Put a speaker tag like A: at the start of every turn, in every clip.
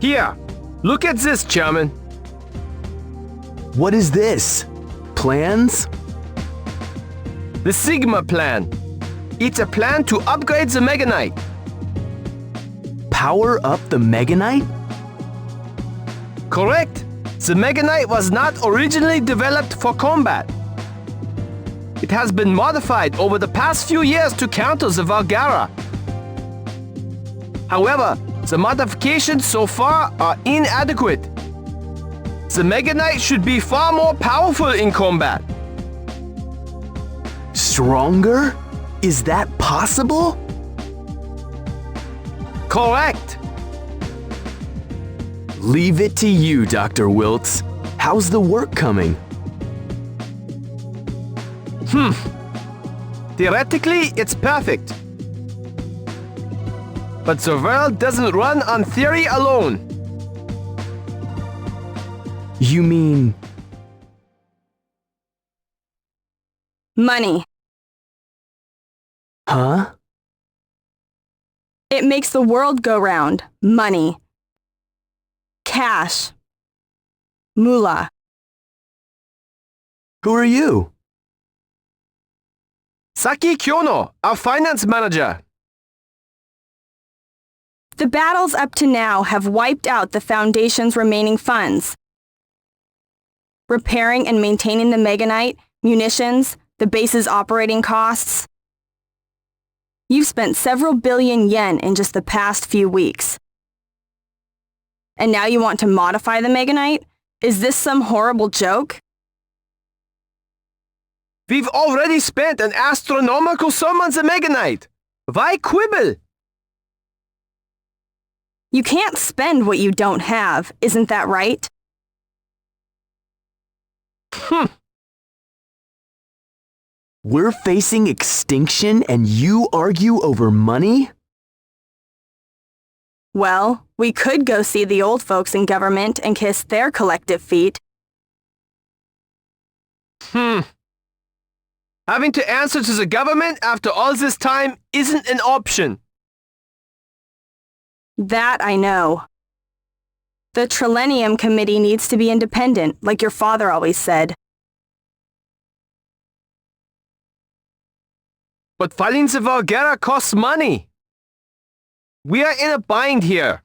A: Here, look at this, Chairman.
B: What is this? Plans?
A: The Sigma Plan. It's a plan to upgrade the Mega Knight.
B: Power up the Mega Knight?
A: Correct. The Mega Knight was not originally developed for combat. It has been modified over the past few years to counter the Valgara. However, the modifications so far are inadequate. The Mega Knight should be far more powerful in combat.
B: Stronger? Is that possible?
A: Correct.
B: Leave it to you, Dr. Wiltz. How's the work coming?
A: Theoretically, it's perfect. But the world doesn't run on theory alone.
B: You mean...
C: Money.
B: Huh?
C: It makes the world go round. Money. Cash. Moolah.
B: Who are you?
A: Saki Kyono, our finance manager.
C: The battles up to now have wiped out the Foundation's remaining funds. Repairing and maintaining the Mega Knight, munitions, the base's operating costs. You've spent several billion yen in just the past few weeks. And now you want to modify the Mega Knight? Is this some horrible joke?
A: We've already spent an astronomical sum on the Mega Knight. Why quibble?
C: You can't spend what you don't have, isn't that right?
B: We're facing extinction and you argue over money?
C: Well, we could go see the old folks in government and kiss their collective feet.
A: Having to answer to the government after all this time isn't an option.
C: That I know. The Trillennium Committee needs to be independent, like your father always said.
A: But fighting the Valgara costs money. We are in a bind here.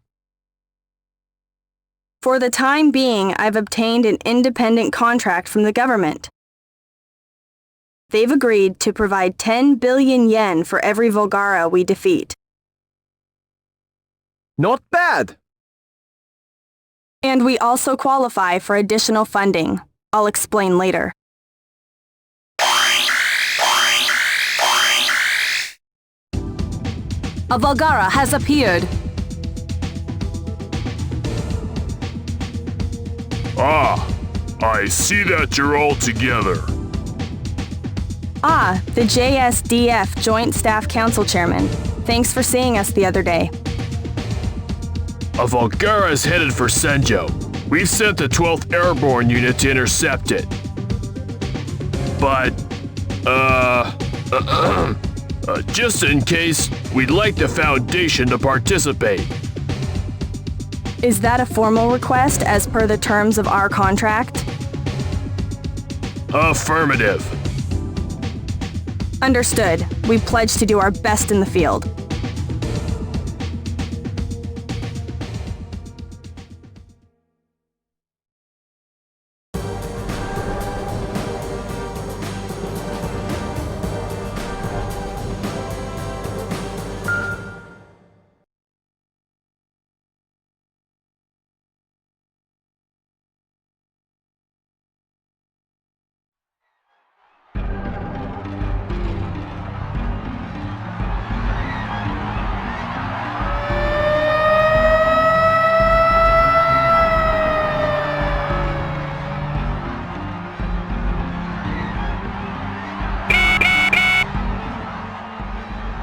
C: For the time being, I've obtained an independent contract from the government. They've agreed to provide 10 billion yen for every Volgara we defeat.
A: Not bad.
C: And we also qualify for additional funding. I'll explain later.
D: A Volgara has appeared.
E: Ah, I see that you're all together.
C: Ah, the JSDF Joint Staff Council Chairman. Thanks for seeing us the other day.
E: A Volgara is headed for Senjo. We've sent the 12th Airborne Unit to intercept it. But, just in case, we'd like the Foundation to participate.
C: Is that a formal request as per the terms of our contract?
E: Affirmative.
C: Understood. We pledge to do our best in the field.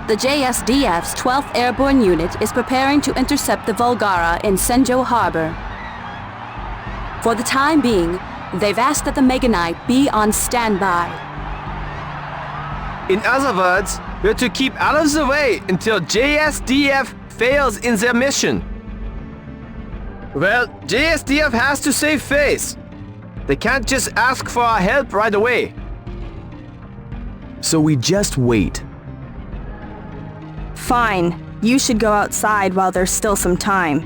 D: The JSDF's 12th Airborne Unit is preparing to intercept the Volgara in Senjo Harbor. For the time being, they've asked that the Mega Knight be on standby.
A: In other words, we're to keep out of the way until JSDF fails in their mission. Well, JSDF has to save face. They can't just ask for our help right away.
B: So we just wait.
C: Fine. You should go outside while there's still some time.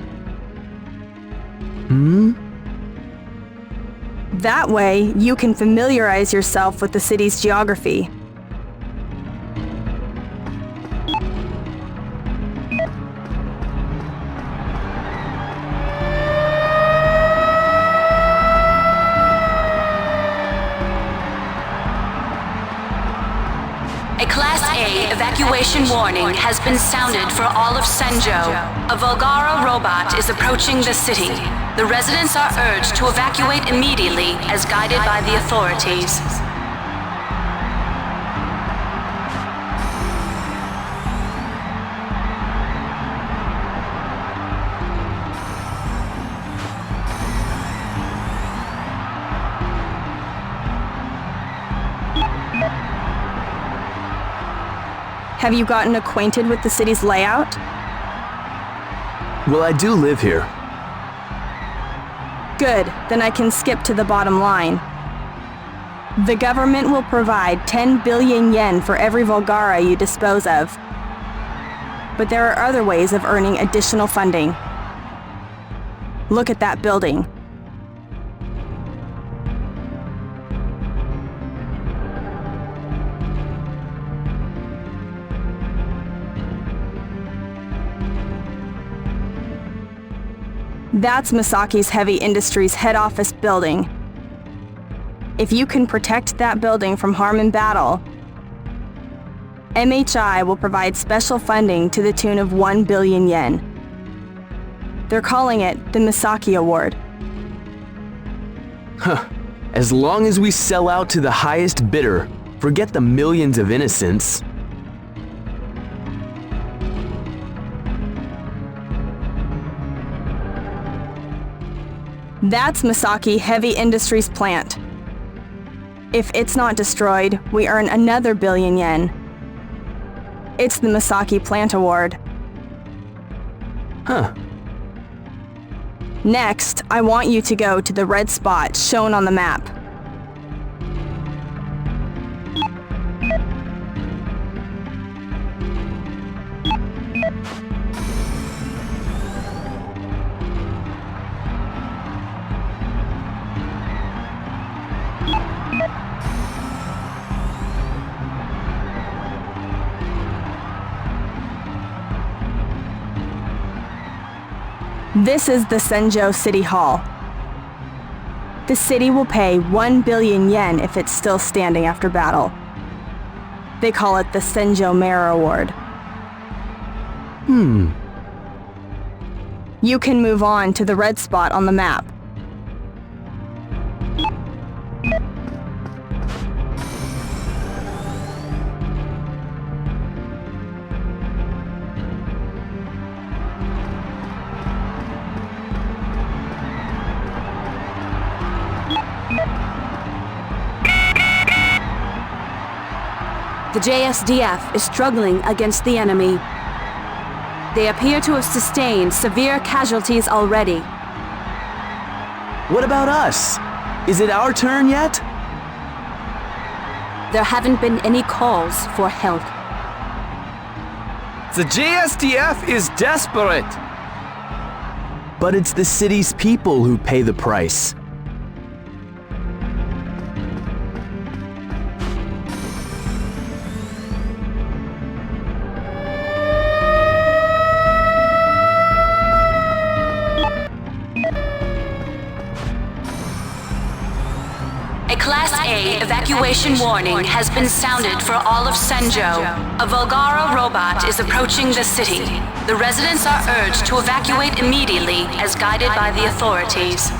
C: That way, you can familiarize yourself with the city's geography.
D: A Class A evacuation warning has been sounded for all of Senjo. A Volgara robot is approaching the city. The residents are urged to evacuate immediately as guided by the authorities.
C: Have you gotten acquainted with the city's layout?
B: Well, I do live here.
C: Good, then I can skip to the bottom line. The government will provide 10 billion yen for every Volgara you dispose of. But there are other ways of earning additional funding. Look at that building. That's Masaki's Heavy Industries head office building. If you can protect that building from harm in battle, MHI will provide special funding to the tune of 1 billion yen. They're calling it the Masaki Award.
B: As long as we sell out to the highest bidder, forget the millions of innocents.
C: That's Masaki Heavy Industries plant. If it's not destroyed, we earn another billion yen. It's the Masaki Plant Award. Next, I want you to go to the red spot shown on the map. This is the Senjo City Hall. The city will pay 1 billion yen if it's still standing after battle. They call it the Senjo Mayor Award. You can move on to the red spot on the map.
D: The JSDF is struggling against the enemy. They appear to have sustained severe casualties already.
B: What about us? Is it our turn yet?
D: There haven't been any calls for help.
A: The JSDF is desperate.
B: But it's the city's people who pay the price.
D: A Class A evacuation warning has been sounded for all of Senjo. A Volgara robot is approaching the city. The residents are urged to evacuate immediately as guided by the authorities.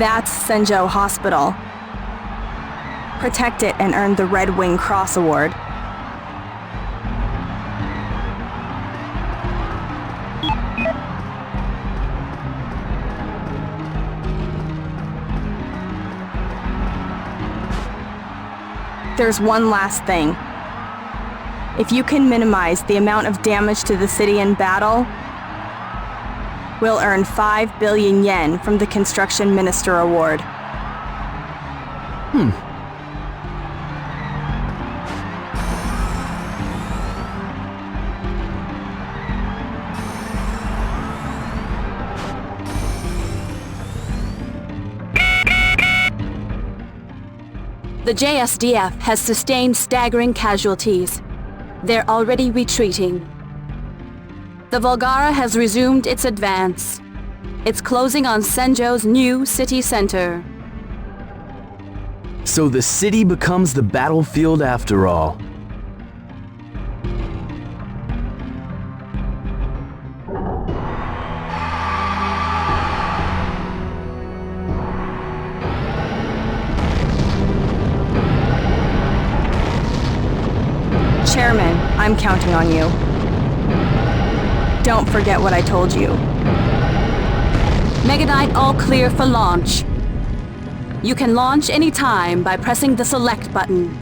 C: That's Senjo Hospital. Protect it and earn the Red Wing Cross Award. There's one last thing. If you can minimize the amount of damage to the city in battle, we'll earn 5 billion yen from the Construction Minister Award.
D: The JSDF has sustained staggering casualties. They're already retreating. The Volgara has resumed its advance. It's closing on Senjo's new city center.
B: So the city becomes the battlefield after all.
C: Chairman, I'm counting on you. Don't forget what I told you.
D: Mega Knight all clear for launch. You can launch anytime by pressing the select button.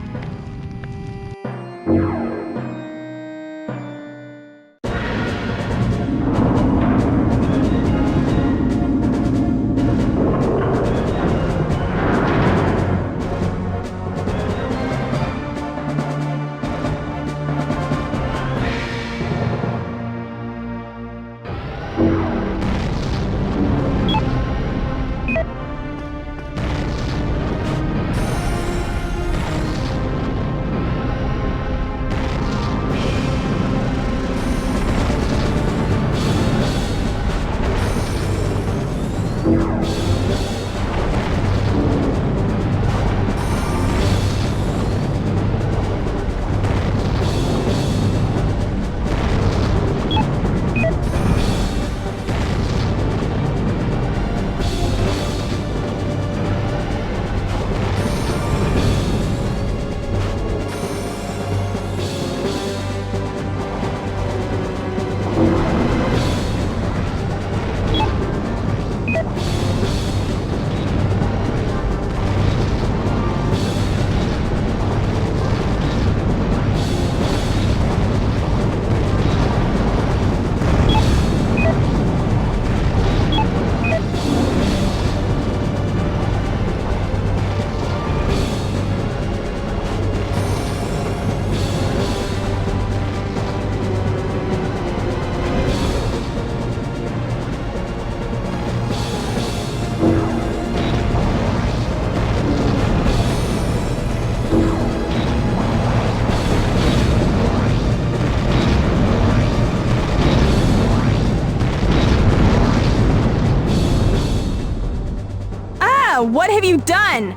C: What have you done?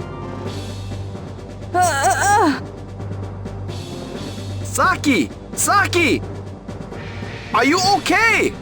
A: Saki! Saki! Are you okay?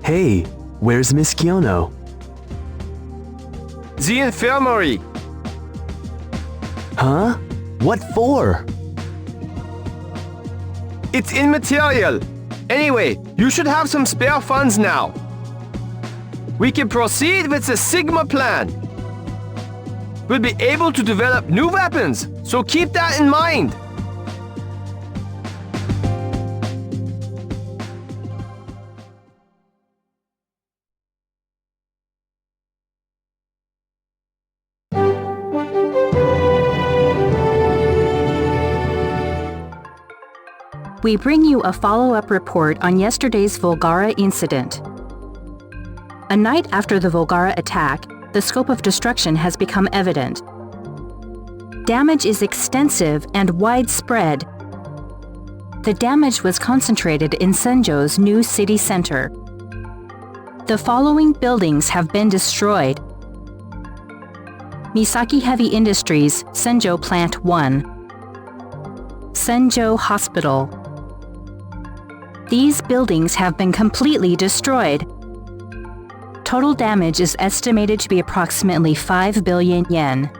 B: Hey, where's Miss Kyono?
A: The infirmary.
B: Huh? What for?
A: It's immaterial. Anyway, you should have some spare funds now. We can proceed with the Sigma plan. We'll be able to develop new weapons, so keep that in mind.
F: We bring you a follow-up report on yesterday's Volgara incident. A night after the Volgara attack, the scope of destruction has become evident. Damage is extensive and widespread. The damage was concentrated in Senjo's new city center. The following buildings have been destroyed: Misaki Heavy Industries, Senjo Plant 1. Senjo Hospital. These buildings have been completely destroyed. Total damage is estimated to be approximately 5 billion yen.